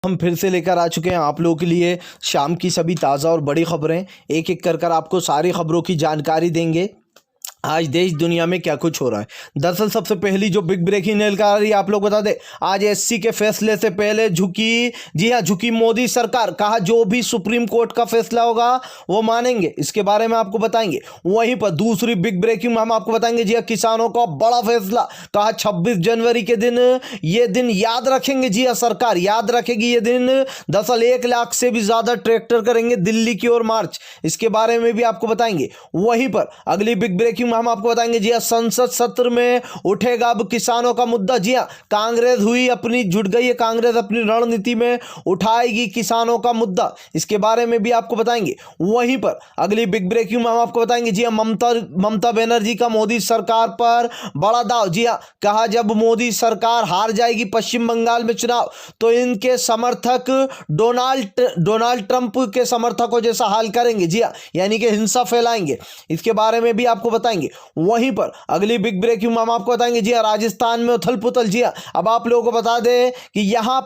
हम फिर से लेकर आ चुके हैं आप लोगों के लिए शाम की सभी ताज़ा और बड़ी खबरें। एक एक कर आपको सारी खबरों की जानकारी देंगे आज देश दुनिया में क्या कुछ हो रहा है। दरअसल सबसे पहली जो बिग ब्रेकिंग निकल आ रही है, आप लोग बता दें, आज एससी के फैसले से पहले झुकी, जी हाँ, झुकी मोदी सरकार। कहा जो भी सुप्रीम कोर्ट का फैसला होगा वो मानेंगे, इसके बारे में आपको बताएंगे। वहीं पर दूसरी बिग ब्रेकिंग में हम आपको बताएंगे, जी हाँ, किसानों का बड़ा फैसला। कहा 26 जनवरी के दिन ये दिन याद रखेंगे, जी हाँ, सरकार याद रखेगी ये दिन। दरअसल 1 लाख से भी ज्यादा ट्रैक्टर करेंगे दिल्ली की ओर मार्च, इसके बारे में भी आपको बताएंगे। वहीं पर अगली बिग ब्रेकिंग हम आपको बताएंगे, जी हां, संसद सत्र में उठेगा अब किसानों का मुद्दा। जी हां, कांग्रेस हुई अपनी, जुट गई है कांग्रेस अपनी रणनीति में, उठाएगी किसानों का मुद्दा, इसके बारे में भी आपको बताएंगे। वहीं पर अगली बिग ब्रेकिंग में हम आपको बताएंगे, जी हां, ममता बनर्जी का मोदी सरकार पर बड़ा दाव। जी हां, कहा जब मोदी सरकार हार जाएगी पश्चिम बंगाल में चुनाव तो इनके समर्थक डोनाल्ड ट्रंप के समर्थकों जैसा हाल करेंगे। जी हां, यानी कि हिंसा फैलाएंगे, इसके बारे में भी आपको बताएंगे। वहीं पर अगली बिग ब्रेकिंग हम आपको बताएंगे, जी हां, राजस्थान में उथल पुथल। जी हां, अब आप लोगों को बता दें कि यहां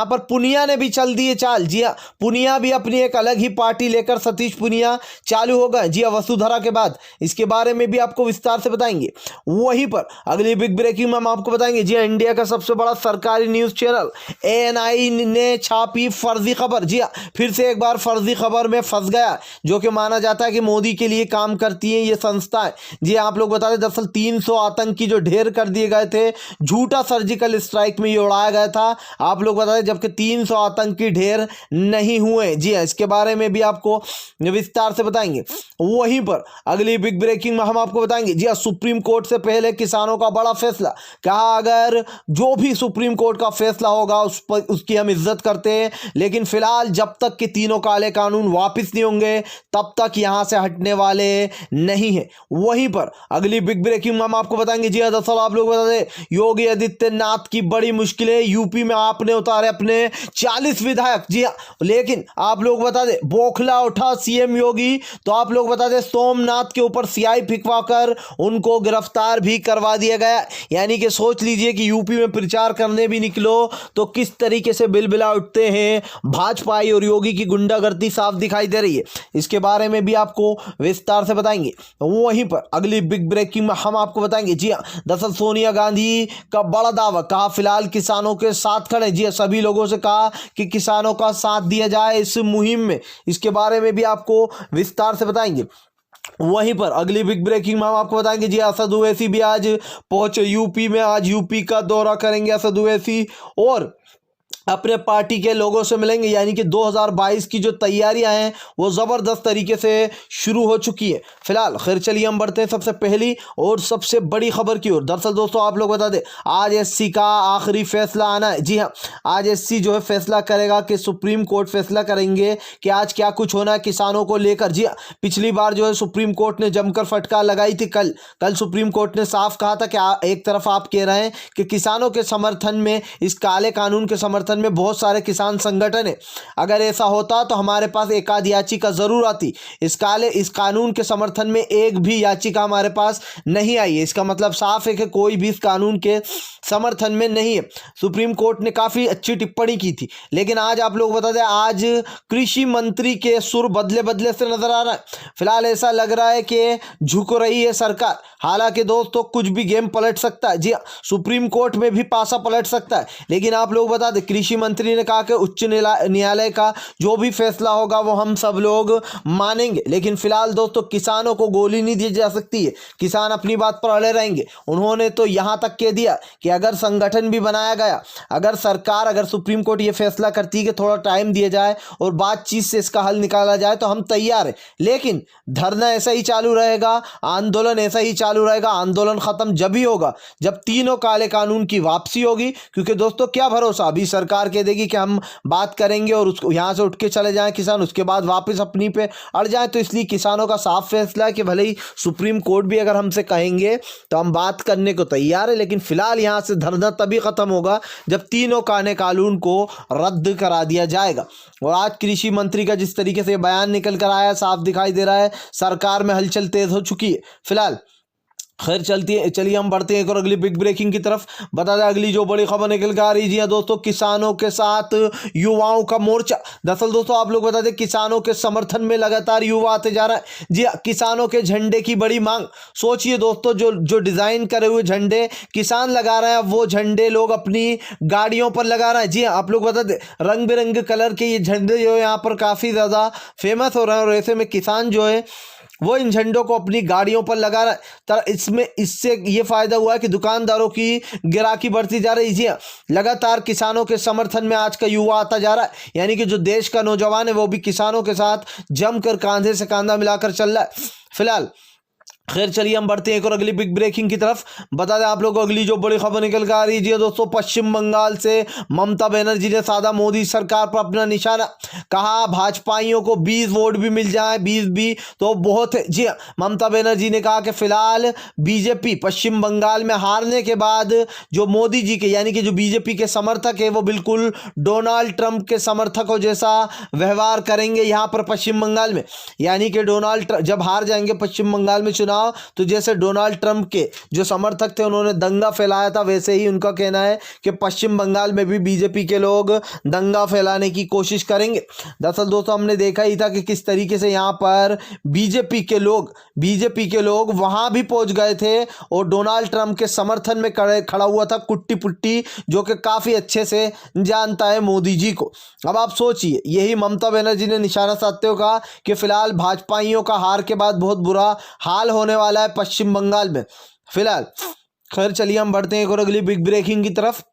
पर पुनिया ने भी चल दिए चाल। जी हां, पुनिया भी अपनी एक अलग ही पार्टी लेकर सतीश पुनिया चालू हो गए, जी हां, वसुंधरा के बाद, इसके बारे में भी आपको विस्तार से बताएंगे। वहीं पर अगली बिग ब्रेकिंग में हम आपको बताएंगे, जी हां, इंडिया का सबसे बड़ा सरकारी न्यूज चैनल एएनआई ने छापी फर्जी खबर। जी हां, फिर से एक बार फर्जी खबर में फंस गया, जो कि माना जाता है कि मोदी के लिए काम करती है ये संस्थाएं। जी हां, आप लोग बता दें, दरअसल 300 आतंकी जो ढेर कर दिए गए थे, झूठा सर्जिकल स्ट्राइक में ये उड़ाया गया था, आप लोग बता दें, जबकि 300 आतंकी ढेर नहीं हुए। जी हां, इसके बारे में भी आपको विस्तार से बताएंगे। वहीं पर अगली बिग ब्रेकिंग में हम आपको बताएंगे, जी हां, सुप्रीम कोर्ट से पहले किसानों का बड़ा फैसला। कहा अगर जो भी सुप्रीम कोर्ट का फैसला होगा उसकी हम इज्जत करते हैं, लेकिन फिलहाल जब तक कि तीनों काले कानून वापस नहीं होंगे तब तक यहां से हटने वाले नहीं है। वहीं पर अगली बिग ब्रेकिंग में हम आपको बताएंगे, जी हां, दरअसल आप लोग बता दें, योगी आदित्यनाथ की बड़ी मुश्किलें, यूपी में आपने उतारे अपने 40 विधायक। जी हां, लेकिन आप लोग बता दें, बौखला उठा सीएम योगी, तो आप लोग बता दें सोमनाथ के ऊपर सियाही फिकवाकर उनको गिरफ्तार भी करवा दिया गया। यानी कि सोच लीजिए कि यूपी में प्रचार करने भी निकलो तो किस तरीके से बिलबिला उठते हैं, भाजपाई और योगी की गुंडागर्दी साफ दिखाई दे रही है, इसके बारे में भी आपको विस्तार से बताएंगे। वहीं पर अगली बिग ब्रेकिंग में हम आपको बताएंगे, जी हां, दरअसल सोनिया गांधी का बड़ा दावा। कहा फिलहाल किसानों के साथ खड़े। जी हां, सभी लोगों से कहा कि किसानों का साथ दिया जाए इस मुहिम में, इसके बारे में भी आपको विस्तार से बताएंगे। वहीं पर अगली बिग ब्रेकिंग में हम आपको बताएंगे, जी असद ओवैसी भी आज पहुंचे यूपी में, आज यूपी का दौरा करेंगे असद ओवैसी और अपने पार्टी के लोगों से मिलेंगे। यानी कि 2022 की जो तैयारियां हैं वो ज़बरदस्त तरीके से शुरू हो चुकी है। फिलहाल खैर चलिए हम बढ़ते हैं सबसे पहली और सबसे बड़ी खबर की ओर। दरअसल दोस्तों आप लोग बता दें, आज एससी का आखिरी फैसला आना है। जी हाँ, आज एससी जो है फैसला करेगा कि सुप्रीम कोर्ट फैसला करेंगे कि आज क्या कुछ होना है किसानों को लेकर। जी हाँ, पिछली बार जो है सुप्रीम कोर्ट ने जमकर फटकार लगाई थी। कल सुप्रीम कोर्ट ने साफ कहा था कि एक तरफ आप कह रहे हैं कि किसानों के समर्थन में, इस काले कानून के समर्थन में बहुत सारे किसान संगठन है, अगर ऐसा होता तो हमारे पास एक आध याचिका जरूर आती। इस कानून के समर्थन में एक भी याचिका हमारे पास नहीं आई है। इसका मतलब साफ है कि कोई भी इस कानून के समर्थन में नहीं है। सुप्रीम कोर्ट ने काफी अच्छी टिप्पणी की थी, लेकिन आज आप लोग बता दें, आज कृषि मंत्री के सुर बदले बदले से नजर आ रहा है। फिलहाल ऐसा लग रहा है कि झुक रही है सरकार। हालांकि दोस्तों कुछ भी गेम पलट सकता है। जी सुप्रीम कोर्ट में भी पासा पलट सकता है, लेकिन आप लोग बता दें, कृषि मंत्री ने कहा कि उच्च न्यायालय का जो भी फैसला होगा वो हम सब लोग मानेंगे। लेकिन फिलहाल दोस्तों किसानों को गोली नहीं दी जा सकती है, किसान अपनी बात पर अड़े रहेंगे। उन्होंने तो यहां तक कह दिया कि अगर संगठन भी बनाया गया, अगर सुप्रीम कोर्ट ये फैसला करती है कि थोड़ा टाइम दिया जाए और बातचीत से इसका हल निकाला जाए तो हम तैयार हैं। लेकिन धरना ऐसा ही चालू रहेगा, आंदोलन ऐसा ही चालू रहेगा। आंदोलन खत्म जब ही होगा जब तीनों काले कानून की वापसी होगी, क्योंकि दोस्तों क्या भरोसा, अभी सरकार कह देगी कि हम बात करेंगे और उसको यहां से उठ के चले जाएं किसान, उसके बाद वापस अपनी पे अड़ जाएं। तो इसलिए किसानों का साफ फैसला है कि भले ही सुप्रीम कोर्ट भी अगर हमसे कहेंगे तो हम बात करने को तैयार है, लेकिन फिलहाल यहां से धरना तभी खत्म होगा जब तीनों काले कानून को रद्द करा दिया जाएगा। और आज कृषि मंत्री का जिस तरीके से बयान निकल कर आया, साफ दिखाई दे रहा है सरकार में हलचल तेज हो चुकी है। फिलहाल खैर चलिए हम बढ़ते हैं एक और अगली बिग ब्रेकिंग की तरफ। बता दें अगली जो बड़ी खबर निकल के आ रही है दोस्तों, किसानों के साथ युवाओं का मोर्चा। दरअसल दोस्तों आप लोग बता दें किसानों के समर्थन में लगातार युवा आते जा रहा है। जी हाँ, किसानों के झंडे की बड़ी मांग। सोचिए दोस्तों, जो जो डिजाइन करे हुए झंडे किसान लगा रहे हैं, वो झंडे लोग अपनी गाड़ियों पर लगा रहे हैं। जी हाँ, आप लोग बता दें रंग बिरंगे कलर के ये झंडे जो है यहाँ पर काफी ज्यादा फेमस हो रहे हैं, और ऐसे में किसान जो है वो इन झंडों को अपनी गाड़ियों पर लगा रहा है। इससे ये फायदा हुआ है कि दुकानदारों की गिराकी बढ़ती जा रही है। जी हाँ, लगातार किसानों के समर्थन में आज का युवा आता जा रहा है, यानी कि जो देश का नौजवान है वो भी किसानों के साथ जमकर कंधे से कंधा मिलाकर चल रहा है फिलहाल। खैर चलिए हम बढ़ते हैं एक और अगली बिग ब्रेकिंग की तरफ। बता दें आप लोग को अगली जो बड़ी खबर निकल कर आ रही है दोस्तों, पश्चिम बंगाल से ममता बनर्जी ने साधा मोदी सरकार पर अपना निशाना। कहा भाजपाइयों को 20 वोट भी मिल जाए, 20 भी तो बहुत है। जी हाँ, ममता बनर्जी ने कहा कि फिलहाल बीजेपी पश्चिम बंगाल में हारने के बाद जो मोदी जी के यानी कि जो बीजेपी के समर्थक है वो बिल्कुल डोनाल्ड ट्रंप के समर्थकों जैसा व्यवहार करेंगे यहाँ पर पश्चिम बंगाल में। यानी कि डोनाल्ड ट्रंप जब हार जाएंगे पश्चिम बंगाल में चुनाव, तो जैसे डोनाल्ड ट्रंप के जो समर्थक थे उन्होंने दंगा फैलाया था, वैसे ही उनका कहना है कि पश्चिम बंगाल में भी बीजेपी के लोग दंगा फैलाने की कोशिश करेंगे। दरअसल दोस्तों हमने देखा ही था कि किस तरीके से यहाँ पर बीजेपी के लोग वहां भी पहुंच गए थे और डोनाल्ड ट्रंप के समर्थन में खड़ा हुआ था कुट्टी पुट्टी, जो कि काफी अच्छे से जानता है मोदी जी को। अब आप सोचिए, यही ममता बनर्जी ने निशाना साधते हुए कहा कि फिलहाल भाजपाइयों का हार के बाद बहुत बुरा हाल होने वाला है पश्चिम बंगाल में फिलहाल। खैर चलिए हम बढ़ते हैं एक और अगली बिग ब्रेकिंग की तरफ।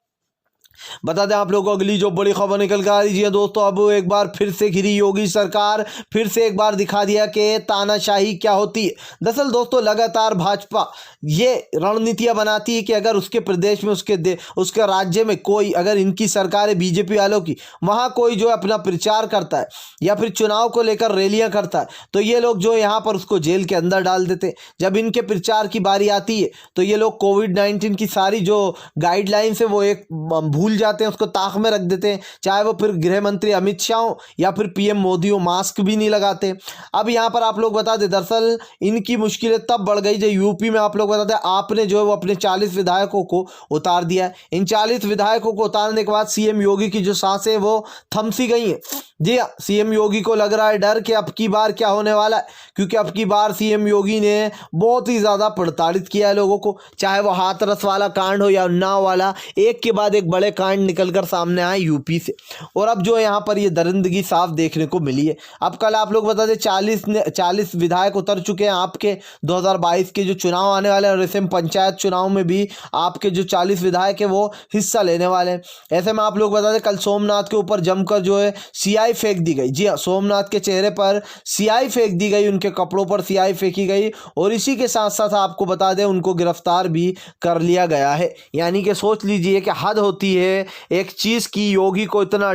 बता दें आप लोगों को अगली जो बड़ी खबर निकल कर आ रही है दोस्तों, अब एक बार फिर से घिरी योगी सरकार, फिर से एक बार दिखा दिया कि तानाशाही क्या होती है। दरअसल दोस्तों लगातार भाजपा ये रणनीतियां बनाती है कि अगर उसके प्रदेश में उसके राज्य में कोई, अगर इनकी सरकार है बीजेपी वालों की, वहां कोई जो अपना प्रचार करता है या फिर चुनाव को लेकर रैलियां करता है, तो ये लोग जो यहाँ पर उसको जेल के अंदर डाल देते। जब इनके प्रचार की बारी आती है तो ये लोग कोविड-19 की सारी जो गाइडलाइंस है वो एक भूल जाते हैं, उसको ताक में रख देते हैं, चाहे वो फिर गृह मंत्री अमित शाह हो या फिर पीएम मोदी हो, मास्क भी नहीं लगाते। अब यहाँ पर आप लोग बता दें दरअसल इनकी मुश्किलें तब बढ़ गई जब यूपी में आप लोग बता दें आपने जो है वो अपने 40 विधायकों को उतार दिया है। इन 40 विधायकों को उतारने के बाद सीएम योगी की जो सांसें वो थम सी गई हैं। जी हाँ, सीएम योगी को लग रहा है डर कि अब की बार क्या होने वाला है, क्योंकि अब की बार सीएम योगी ने बहुत ही ज़्यादा प्रताड़ित किया है लोगों को, चाहे वो हाथरस वाला कांड हो या उन्नाव वाला, एक के बाद एक बड़े कांड निकलकर सामने आए यूपी से। और अब जो यहाँ पर ये दरिंदगी साफ देखने को मिली है। अब कल आप लोग बता दें 40 विधायक उतर चुके हैं आपके 2022 के जो चुनाव आने वाले हैं, और ऐसे में पंचायत चुनाव में भी आपके जो 40 विधायक है वो हिस्सा लेने वाले हैं। ऐसे में आप लोग बता दें कल सोमनाथ के ऊपर जमकर जो है सियाई फेंक दी गई। जी हाँ, सोमनाथ के चेहरे पर सियाई फेंक दी गई, उनके कपड़ों पर सियाई फेंकी गई, और इसी के साथ साथ आपको बता दें उनको गिरफ्तार भी कर लिया गया है। यानी कि सोच लीजिए कि हद होती है एक चीज की। योगी को इतना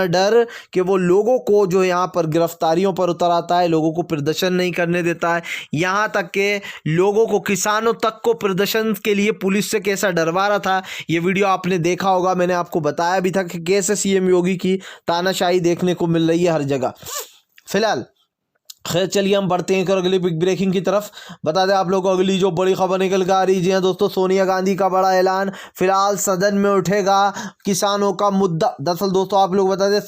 डर कि वो लोगों को जो यहाँ पर गिरफ्तारियों पर उतर आता है, लोगों को प्रदर्शन नहीं करने देता है, यहाँ तक के लोगों को, किसानों तक को प्रदर्शन के लिए पुलिस से कैसा डरवा रहा था। ये वीडियो आपने देखा होगा, मैंने आपको बताया भी था कि कैसे सीएम योगी की तानाशाही देखने को मिल रही है हर जगह फिलहाल। खैर चलिए हम बढ़ते हैं और अगली बिग ब्रेकिंग की तरफ। बता दें आप लोगों को अगली जो बड़ी खबर निकल कर आ रही है दोस्तों, सोनिया गांधी का बड़ा ऐलान, फिलहाल सदन में उठेगा किसानों का मुद्दा। दरअसल दोस्तों आप लोग बता दें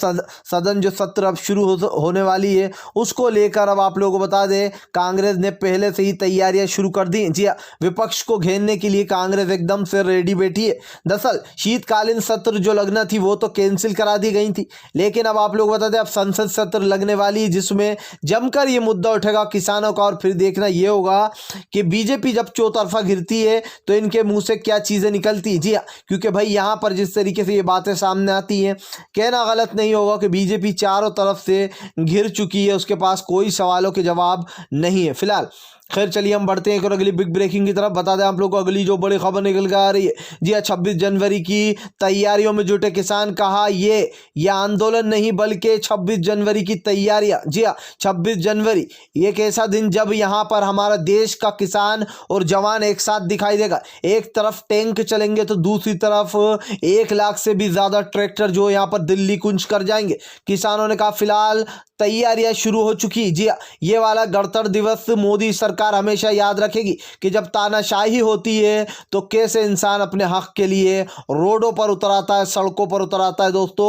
सदन जो सत्र अब शुरू होने वाली है उसको लेकर अब आप लोगों को बता दें कांग्रेस ने पहले से ही तैयारियां शुरू कर दी। जी हाँ, विपक्ष को घेरने के लिए कांग्रेस एकदम से रेडी बैठी है। दरअसल शीतकालीन सत्र जो लगना थी वो तो कैंसिल करा दी गई थी, लेकिन अब आप लोग बता दें अब संसद सत्र लगने वाली है जिसमें जमकर ये मुद्दा उठेगा किसानों का। और फिर देखना ये होगा कि बीजेपी जब चौतरफा घिरती है तो इनके मुंह से क्या चीजें निकलती है। जी हाँ, क्योंकि भाई यहां पर जिस तरीके से ये बातें सामने आती हैं, कहना गलत नहीं होगा कि बीजेपी चारों तरफ से घिर चुकी है, उसके पास कोई सवालों के जवाब नहीं है फिलहाल। खैर चलिए हम बढ़ते हैं और अगली बिग ब्रेकिंग की तरफ। बता दें आप लोग को अगली जो बड़ी खबर निकल कर आ रही है, जी हाँ, 26 जनवरी की तैयारियों में जुटे किसान। कहा ये आंदोलन नहीं बल्कि 26 जनवरी की तैयारियां। जी हाँ, 26 जनवरी एक ऐसा दिन जब यहाँ पर हमारा देश का किसान और जवान एक साथ दिखाई देगा। एक तरफ टैंक चलेंगे तो दूसरी तरफ 1 लाख से भी ज्यादा ट्रैक्टर जो यहाँ पर दिल्ली कूच कर जाएंगे। किसानों ने कहा फिलहाल तैयारियां शुरू हो चुकी। जी हाँ, ये वाला गणतंत्र दिवस मोदी सरकार सरकार हमेशा याद रखेगी कि जब तानाशाही होती है तो कैसे इंसान अपने हक के लिए रोडों पर उतर आता है, सड़कों पर उतर आता है दोस्तों।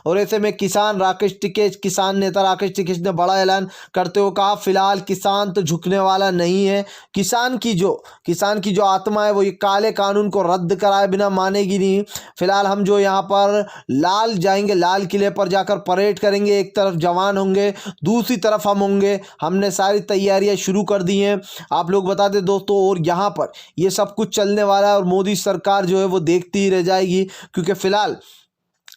और ऐसे में किसान नेता राकेश टिकैत ने बड़ा ऐलान करते हुए कहा, फिलहाल किसान तो झुकने वाला नहीं है। किसान की जो आत्मा है वो ये काले कानून को रद्द कराए बिना मानेगी नहीं। फिलहाल हम जो यहाँ पर लाल किले पर जाकर परेड करेंगे, एक तरफ जवान होंगे, दूसरी तरफ हम होंगे। हमने सारी तैयारियां शुरू कर दी हैं, आप लोग बता दें दोस्तों। और यहाँ पर ये सब कुछ चलने वाला है और मोदी सरकार जो है वो देखती ही रह जाएगी, क्योंकि फिलहाल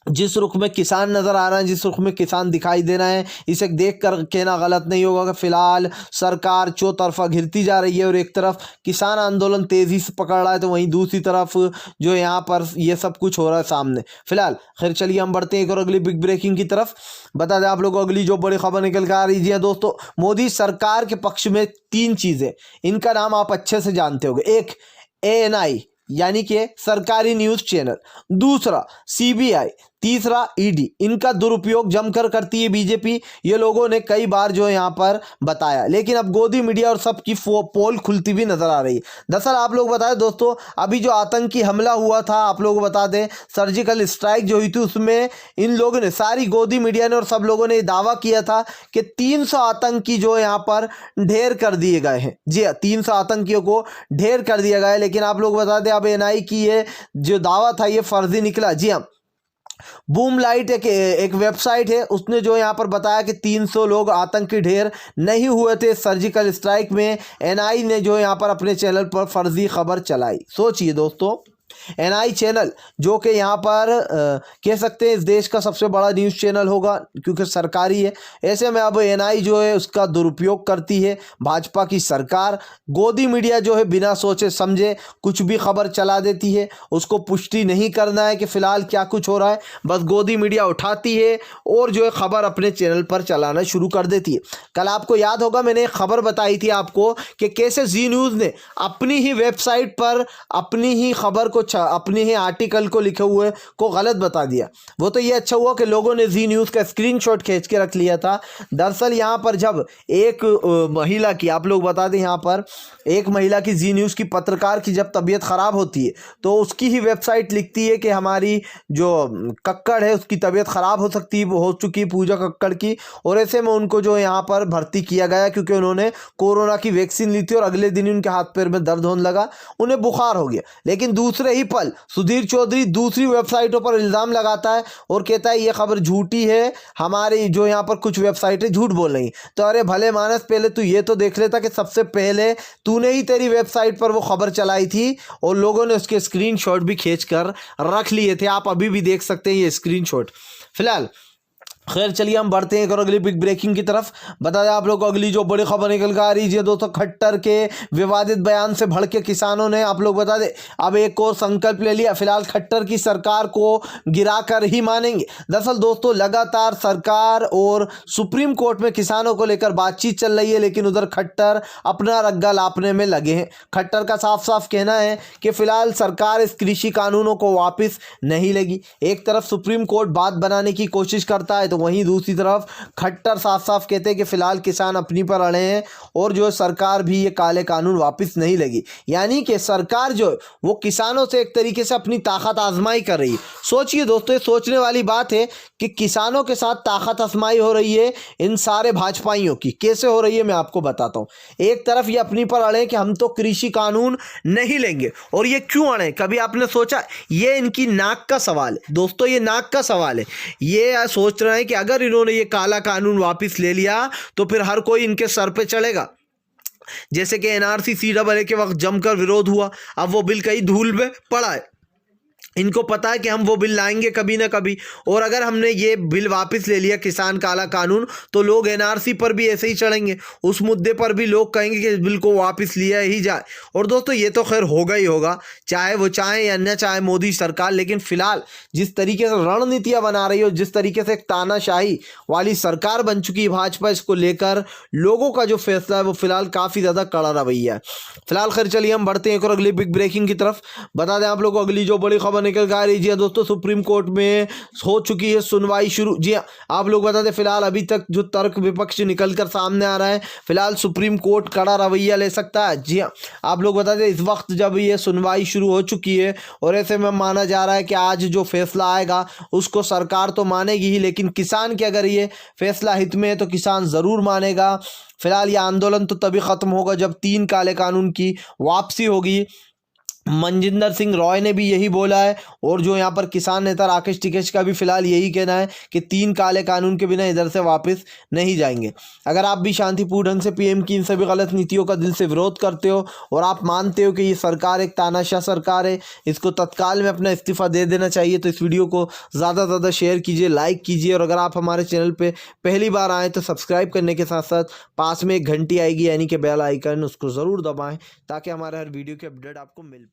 जिस रुख में किसान नज़र आ रहा है, जिस रुख में किसान दिखाई दे रहा है, इसे देख कर कहना गलत नहीं होगा कि फिलहाल सरकार चौतरफा घिरती जा रही है और एक तरफ किसान आंदोलन तेज़ी से पकड़ रहा है, तो वहीं दूसरी तरफ जो यहाँ पर ये सब कुछ हो रहा है सामने। फिलहाल खैर चलिए हम बढ़ते हैं एक और अगली बिग ब्रेकिंग की तरफ। बता दें आप लोगों को अगली जो बड़ी खबर निकल कर आ रही है दोस्तों, मोदी सरकार के पक्ष में 3 चीज़ें, इनका नाम आप अच्छे से जानते होंगे। एक, ANI यानी कि सरकारी न्यूज़ चैनल, दूसरा CBI, तीसरा ED। इनका दुरुपयोग जमकर करती है बीजेपी, ये लोगों ने कई बार जो यहाँ पर बताया, लेकिन अब गोदी मीडिया और सबकी पोल खुलती भी नजर आ रही है। दरअसल आप लोग बताएं दोस्तों, अभी जो आतंकी हमला हुआ था, आप लोग बता दें सर्जिकल स्ट्राइक जो हुई थी, उसमें इन लोगों ने, सारी गोदी मीडिया ने और सब लोगों ने दावा किया था कि 300 आतंकी जो यहाँ पर ढेर कर दिए गए हैं। जी हाँ, 300 आतंकियों को ढेर कर दिया गया है। लेकिन आप लोग बता दें अब NI की ये जो दावा था ये फर्जी निकला। जी हाँ, बूम लाइट एक वेबसाइट है, उसने जो यहाँ पर बताया कि 300 लोग आतंकी ढेर नहीं हुए थे सर्जिकल स्ट्राइक में। NI ने जो यहाँ पर अपने चैनल पर फर्जी खबर चलाई। सोचिए दोस्तों, NI चैनल जो कि यहाँ पर कह सकते हैं इस देश का सबसे बड़ा न्यूज़ चैनल होगा, क्योंकि सरकारी है। ऐसे में अब NI जो है उसका दुरुपयोग करती है भाजपा की सरकार। गोदी मीडिया जो है बिना सोचे समझे कुछ भी खबर चला देती है, उसको पुष्टि नहीं करना है कि फ़िलहाल क्या कुछ हो रहा है, बस गोदी मीडिया उठाती है और जो है खबर अपने चैनल पर चलाना शुरू कर देती है। कल आपको याद होगा मैंने एक खबर बताई थी आपको कि कैसे जी न्यूज़ ने अपनी ही वेबसाइट पर अपनी ही खबर को, अपने ही आर्टिकल को लिखे हुए को गलत बता दिया। वो तो ये अच्छा हुआ कि लोगों ने जी न्यूज़ का स्क्रीनशॉट खींच के रख लिया था। दरअसल यहाँ पर जब एक महिला की, आप लोग बता दें, यहाँ पर एक महिला की, जी न्यूज़ की पत्रकार की जब तबीयत ख़राब होती है तो उसकी ही वेबसाइट लिखती है कि हमारी जो कक्कड़ है उसकी तबीयत ख़राब हो सकती है, हो चुकी है पूजा कक्कड़ की, और ऐसे में उनको जो यहाँ पर भर्ती किया गया क्योंकि उन्होंने कोरोना की वैक्सीन ली थी और अगले दिन उनके हाथ पैर में दर्द होने लगा, उन्हें बुखार हो गया। लेकिन दूसरे ही पल सुधीर चौधरी दूसरी वेबसाइटों पर इल्ज़ाम लगाता है और कहता है ये खबर झूठी है, हमारी जो यहाँ पर कुछ वेबसाइटें झूठ बोल रही। तो अरे भले मानस, पहले तू ये तो देख लेता कि सबसे पहले तूने ही तेरी वेबसाइट पर वो खबर चलाई थी और लोगों ने उसके स्क्रीनशॉट भी खींच कर रख लिए थे। आप अभी भी देख सकते हैं ये स्क्रीनशॉट। फिलहाल खैर चलिए हम बढ़ते हैं और अगली बिग ब्रेकिंग की तरफ। बता दें आप लोग को अगली जो बड़ी खबर निकल कर आ रही है दोस्तों, खट्टर के विवादित बयान से भड़के किसानों ने, आप लोग बता दें, अब एक और संकल्प ले लिया, फिलहाल खट्टर की सरकार को गिराकर ही मानेंगे। दरअसल दोस्तों लगातार सरकार और सुप्रीम कोर्ट में किसानों को लेकर बातचीत चल रही है, लेकिन उधर खट्टर अपना रग्गा लापने में लगे हैं। खट्टर का साफ साफ कहना है कि फिलहाल सरकार इस कृषि कानूनों को वापस नहीं लेगी। एक तरफ सुप्रीम कोर्ट बात बनाने की कोशिश करता है तो वहीं दूसरी तरफ खट्टर साफ साफ कहते हैं कि फिलहाल किसान अपनी पर अड़े हैं और जो सरकार भी ये काले कानून वापस नहीं लेगी। यानी कि सरकार जो है वो किसानों से एक तरीके से अपनी ताकत आजमाई कर रही है। सोचिए दोस्तों, ये सोचने वाली बात है कि किसानों के साथ ताकत आजमाई हो रही है इन सारे भाजपाइयों की। कैसे हो रही है मैं आपको बताता हूँ। एक तरफ ये अपनी पर अड़े कि हम तो कृषि कानून नहीं लेंगे, और ये क्यों अड़े, कभी आपने सोचा? ये इनकी नाक का सवाल है दोस्तों, ये नाक का सवाल है। ये सोच रहे हैं कि अगर इन्होंने ये काला कानून वापस ले लिया तो फिर हर कोई इनके सर पे चढ़ेगा। जैसे कि NRC CAA के वक्त जमकर विरोध हुआ, अब वो बिल कहीं धूल में पड़ा है। इनको पता है कि हम वो बिल लाएंगे कभी ना कभी, और अगर हमने ये बिल वापस ले लिया किसान काला कानून, तो लोग NRC पर भी ऐसे ही चढ़ेंगे। उस मुद्दे पर भी लोग कहेंगे कि इस बिल को वापस लिया ही जाए। और दोस्तों ये तो खैर होगा ही होगा, चाहे वो चाहे या न चाहे मोदी सरकार। लेकिन फिलहाल जिस तरीके से रणनीतियां बना रही हो, जिस तरीके से एक तानाशाही वाली सरकार बन चुकी है भाजपा, इसको लेकर लोगों का जो फैसला है वो फिलहाल काफ़ी ज़्यादा कड़ा रवैया है। फिलहाल खैर चलिए हम बढ़ते हैं और अगली बिग ब्रेकिंग की तरफ। बता दें आप लोगों को अगली जो बड़ी खबर निकल कर आ रही। जी हाँ दोस्तों, सुप्रीम कोर्ट में हो चुकी है सुनवाई शुरू। जी हाँ, आप लोग बता दें फिलहाल अभी तक जो तर्क विपक्ष निकल कर सामने आ रहा है, फिलहाल सुप्रीम कोर्ट कड़ा रवैया ले सकता है। जी हाँ, आप लोग बता दें इस वक्त जब ये सुनवाई शुरू हो चुकी है और ऐसे में माना जा रहा है कि आज जो फैसला आएगा उसको सरकार तो मानेगी ही, लेकिन किसान के अगर ये फैसला हित में है तो किसान ज़रूर मानेगा। फिलहाल ये आंदोलन तो तभी ख़त्म होगा जब 3 काले कानून की वापसी होगी। मनजिंदर सिंह रॉय ने भी यही बोला है और जो यहाँ पर किसान नेता राकेश टिकैत का भी फिलहाल यही कहना है कि 3 काले कानून के बिना इधर से वापस नहीं जाएंगे। अगर आप भी शांतिपूर्ण ढंग से पीएम की इन सभी गलत नीतियों का दिल से विरोध करते हो और आप मानते हो कि ये सरकार एक तानाशाह सरकार है, इसको तत्काल में अपना इस्तीफा दे देना चाहिए, तो इस वीडियो को ज़्यादा से ज़्यादा शेयर कीजिए, लाइक कीजिए और अगर आप हमारे चैनल पर पहली बार आएँ तो सब्सक्राइब करने के साथ साथ पास में एक घंटी आएगी यानी कि बेल आइकन, उसको ज़रूर दबाएँ ताकि हमारे हर वीडियो की अपडेट आपको मिल